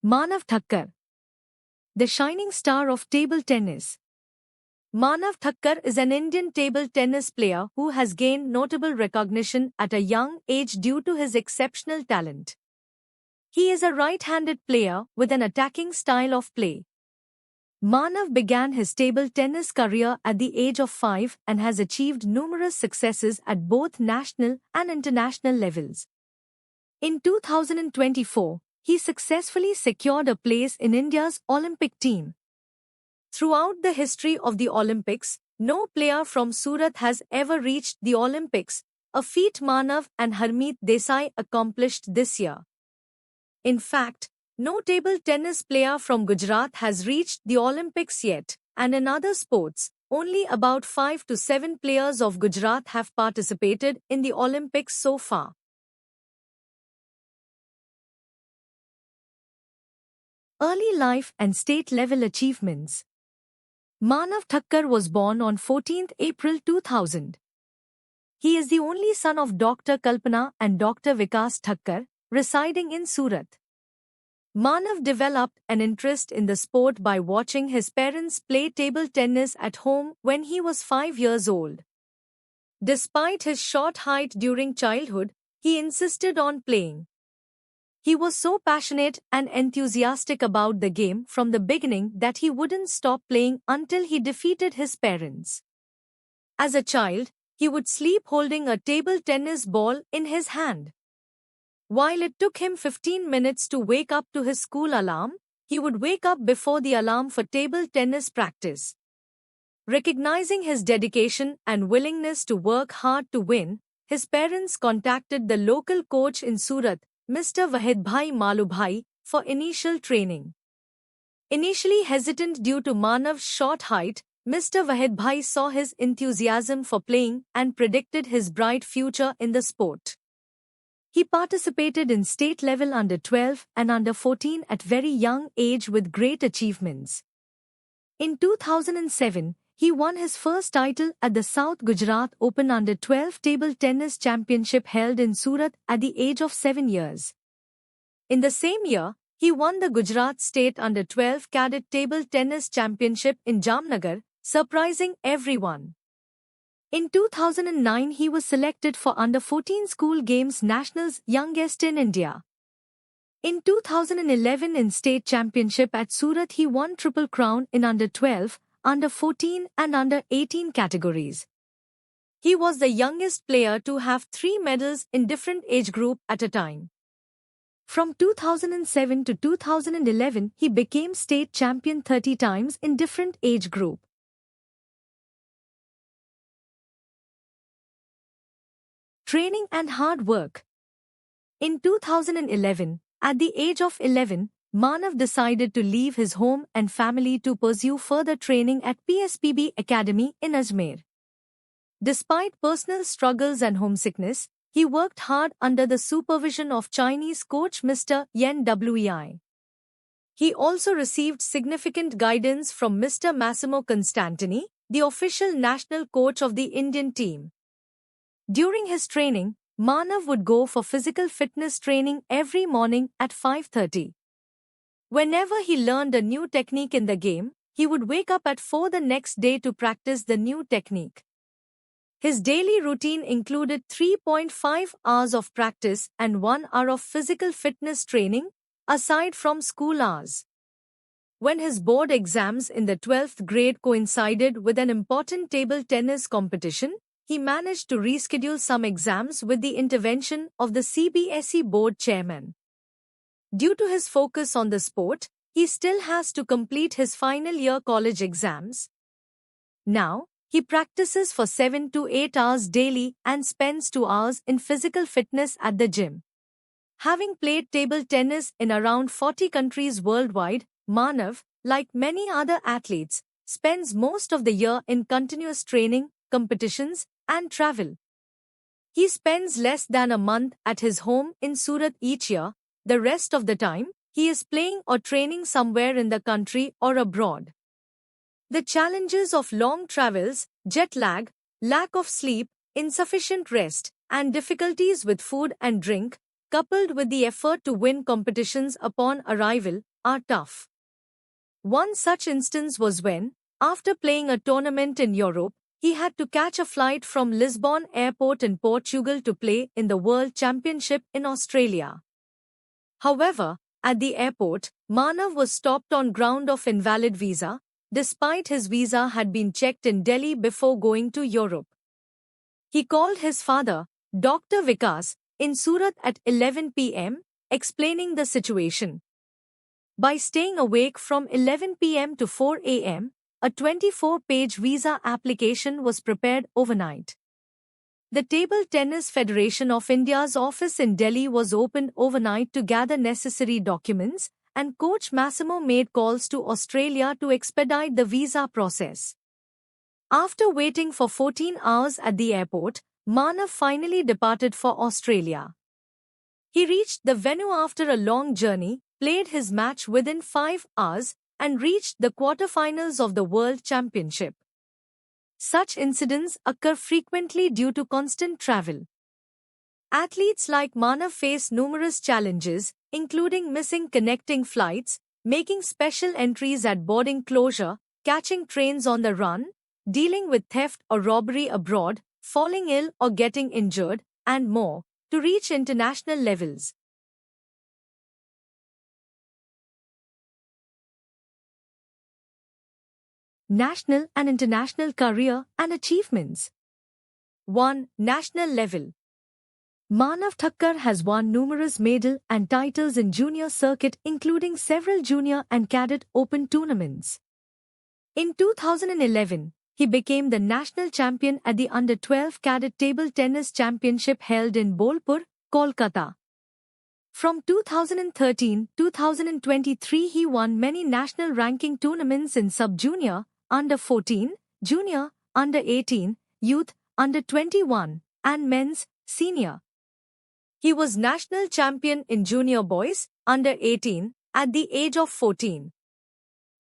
Manav Thakkar, the shining star of table tennis. Manav Thakkar is an Indian table tennis player who has gained notable recognition at a young age due to his exceptional talent. He is a right-handed player with an attacking style of play. Manav began his table tennis career at the age of 5 and has achieved numerous successes at both national and international levels. In 2024, he successfully secured a place in India's Olympic team. Throughout the history of the Olympics, no player from Surat has ever reached the Olympics, a feat Manav and Harmeet Desai accomplished this year. In fact, no table tennis player from Gujarat has reached the Olympics yet, and in other sports, only about 5 to 7 players of Gujarat have participated in the Olympics so far. Early life and state-level achievements. Manav Thakkar was born on 14 April 2000. He is the only son of Dr. Kalpana and Dr. Vikas Thakkar, residing in Surat. Manav developed an interest in the sport by watching his parents play table tennis at home when he was 5 years old. Despite his short height during childhood, he insisted on playing. He was so passionate and enthusiastic about the game from the beginning that he wouldn't stop playing until he defeated his parents. As a child, he would sleep holding a table tennis ball in his hand. While it took him 15 minutes to wake up to his school alarm, he would wake up before the alarm for table tennis practice. Recognizing his dedication and willingness to work hard to win, his parents contacted the local coach in Surat, Mr. Wahidbhai Malubhai, for initial training. Initially hesitant due to Manav's short height, Mr. Wahidbhai saw his enthusiasm for playing and predicted his bright future in the sport. He participated in state-level under-12 and under-14 at very young age with great achievements. In 2007, he won his first title at the South Gujarat Open Under-12 Table Tennis Championship held in Surat at the age of 7 years. In the same year, he won the Gujarat State Under-12 Cadet Table Tennis Championship in Jamnagar, surprising everyone. In 2009, he was selected for Under-14 School Games Nationals Youngest in India. In 2011 in State Championship at Surat, he won Triple Crown in Under-12, Under-14 and Under-18 categories. He was the youngest player to have 3 medals in different age group at a time. From 2007 to 2011, he became state champion 30 times in different age group. Training and hard work. In 2011, at the age of 11, Manav decided to leave his home and family to pursue further training at PSPB Academy in Ajmer. Despite personal struggles and homesickness, he worked hard under the supervision of Chinese coach Mr. Yen Wei. He also received significant guidance from Mr. Massimo Constantini, the official national coach of the Indian team. During his training, Manav would go for physical fitness training every morning at 5:30. Whenever he learned a new technique in the game, he would wake up at 4 the next day to practice the new technique. His daily routine included 3.5 hours of practice and 1 hour of physical fitness training, aside from school hours. When his board exams in the 12th grade coincided with an important table tennis competition, he managed to reschedule some exams with the intervention of the CBSE board chairman. Due to his focus on the sport, he still has to complete his final year college exams. Now, he practices for 7 to 8 hours daily and spends 2 hours in physical fitness at the gym. Having played table tennis in around 40 countries worldwide, Manav, like many other athletes, spends most of the year in continuous training, competitions, and travel. He spends less than a month at his home in Surat each year. The rest of the time, he is playing or training somewhere in the country or abroad. The challenges of long travels, jet lag, lack of sleep, insufficient rest, and difficulties with food and drink, coupled with the effort to win competitions upon arrival, are tough. One such instance was when, after playing a tournament in Europe, he had to catch a flight from Lisbon Airport in Portugal to play in the World Championship in Australia. However, at the airport, Manav was stopped on ground of invalid visa, despite his visa had been checked in Delhi before going to Europe. He called his father, Dr. Vikas, in Surat at 11 p.m., explaining the situation. By staying awake from 11 p.m. to 4 a.m., a 24-page visa application was prepared overnight. The Table Tennis Federation of India's office in Delhi was opened overnight to gather necessary documents, and coach Massimo made calls to Australia to expedite the visa process. After waiting for 14 hours at the airport, Manav finally departed for Australia. He reached the venue after a long journey, played his match within 5 hours, and reached the quarterfinals of the World Championship. Such incidents occur frequently due to constant travel. Athletes like Manav face numerous challenges, including missing connecting flights, making special entries at boarding closure, catching trains on the run, dealing with theft or robbery abroad, falling ill or getting injured, and more, to reach international levels. National and international career and achievements. 1. National level. Manav Thakkar has won numerous medals and titles in junior circuit, including several junior and cadet open tournaments. In 2011, he became the national champion at the Under-12 Cadet Table Tennis Championship held in Bolpur, Kolkata. From 2013-2023 he won many national ranking tournaments in sub-junior, Under-14, junior, Under-18, youth, Under-21, and men's, senior. He was national champion in junior boys, Under-18, at the age of 14.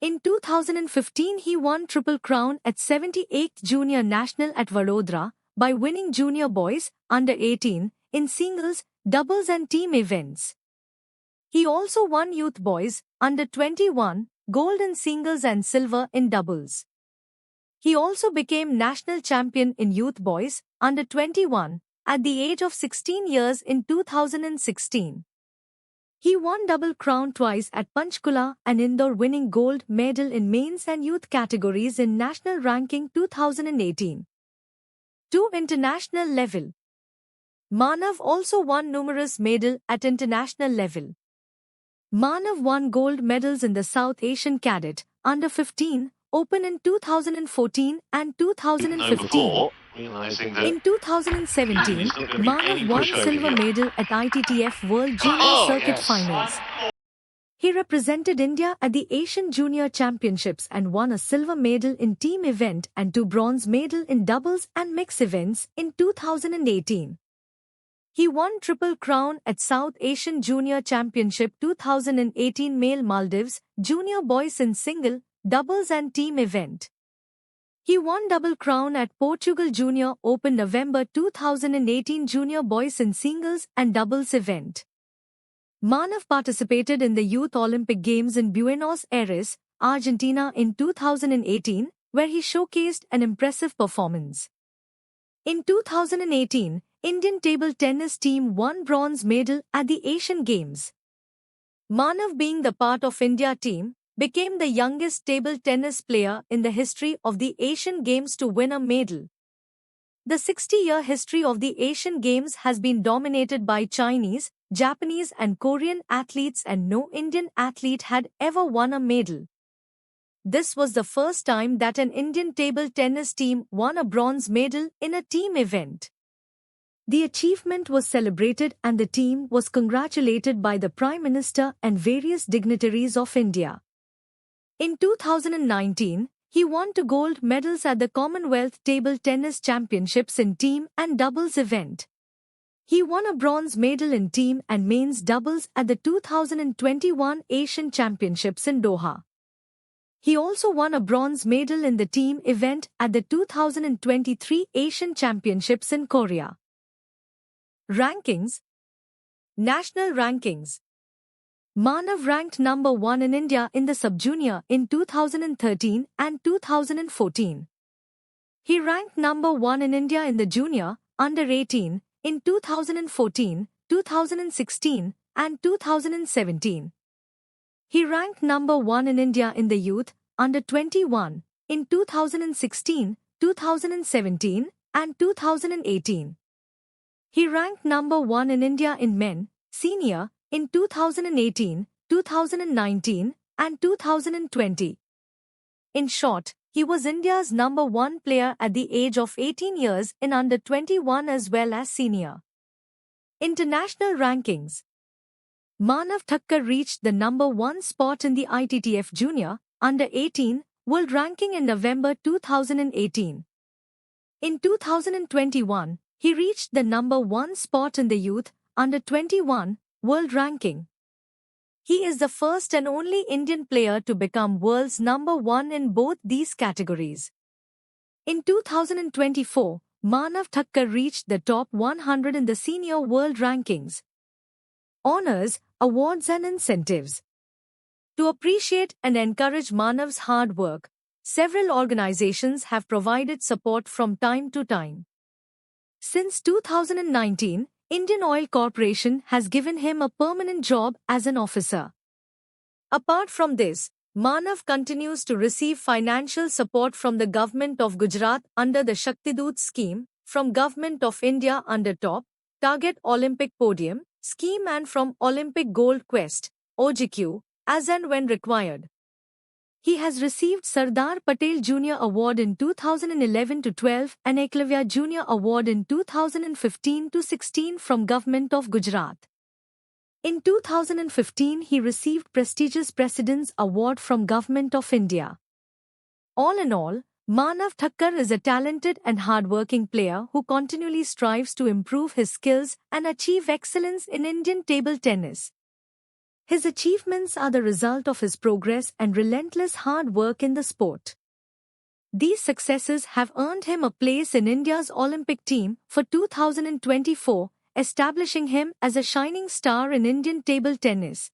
In 2015 he won Triple Crown at 78th Junior National at Vadodara by winning junior boys, Under-18, in singles, doubles and team events. He also won youth boys, Under-21, gold in singles and silver in doubles. He also became national champion in youth boys, Under-21, at the age of 16 years in 2016. He won Double Crown twice at Panchkula and Indore, winning gold medal in mains and youth categories in national ranking 2018. 2. International level. Manav also won numerous medals at international level. Manav won gold medals in the South Asian Cadet Under-15 Open in 2014 and 2015. In 2017, Manav won silver medal at ITTF World Junior Circuit Finals. He represented India at the Asian Junior Championships and won a silver medal in team event and 2 bronze medals in doubles and mix events in 2018. He won Triple Crown at South Asian Junior Championship 2018 Male Maldives Junior Boys in single, doubles and team event. He won Double Crown at Portugal Junior Open November 2018 Junior Boys in singles and doubles event. Manav participated in the Youth Olympic Games in Buenos Aires, Argentina in 2018, where he showcased an impressive performance. In 2018, Indian table tennis team won bronze medal at the Asian Games. Manav, being the part of India team, became the youngest table tennis player in the history of the Asian Games to win a medal. The 60-year history of the Asian Games has been dominated by Chinese, Japanese and Korean athletes, and no Indian athlete had ever won a medal. This was the first time that an Indian table tennis team won a bronze medal in a team event. The achievement was celebrated and the team was congratulated by the Prime Minister and various dignitaries of India. In 2019, he won 2 gold medals at the Commonwealth Table Tennis Championships in team and doubles event. He won a bronze medal in team and mains doubles at the 2021 Asian Championships in Doha. He also won a bronze medal in the team event at the 2023 Asian Championships in Korea. Rankings. National rankings. Manav ranked number 1 in India in the sub-junior in 2013 and 2014. He ranked number 1 in India in the junior, under 18, in 2014, 2016, and 2017. He ranked number 1 in India in the youth, under 21, in 2016, 2017, and 2018. He ranked number 1 in India in men, senior, in 2018, 2019, and 2020. In short, he was India's number 1 player at the age of 18 years in under 21 as well as senior. International rankings. Manav Thakkar reached the number 1 spot in the ITTF Junior, under 18, world ranking in November 2018. In 2021, he reached the number 1 spot in the youth, under 21, world ranking. He is the first and only Indian player to become world's number 1 in both these categories. In 2024, Manav Thakkar reached the top 100 in the senior world rankings. Honors, awards and incentives. To appreciate and encourage Manav's hard work, several organizations have provided support from time to time. Since 2019, Indian Oil Corporation has given him a permanent job as an officer. Apart from this, Manav continues to receive financial support from the Government of Gujarat under the Shaktidoot scheme, from Government of India under Top Target Olympic Podium scheme and from Olympic Gold Quest (OGQ), as and when required. He has received Sardar Patel Junior Award in 2011-12 and Eklavya Junior Award in 2015-16 from Government of Gujarat. In 2015, he received prestigious President's Award from Government of India. All in all, Manav Thakkar is a talented and hard-working player who continually strives to improve his skills and achieve excellence in Indian table tennis. His achievements are the result of his progress and relentless hard work in the sport. These successes have earned him a place in India's Olympic team for 2024, establishing him as a shining star in Indian table tennis.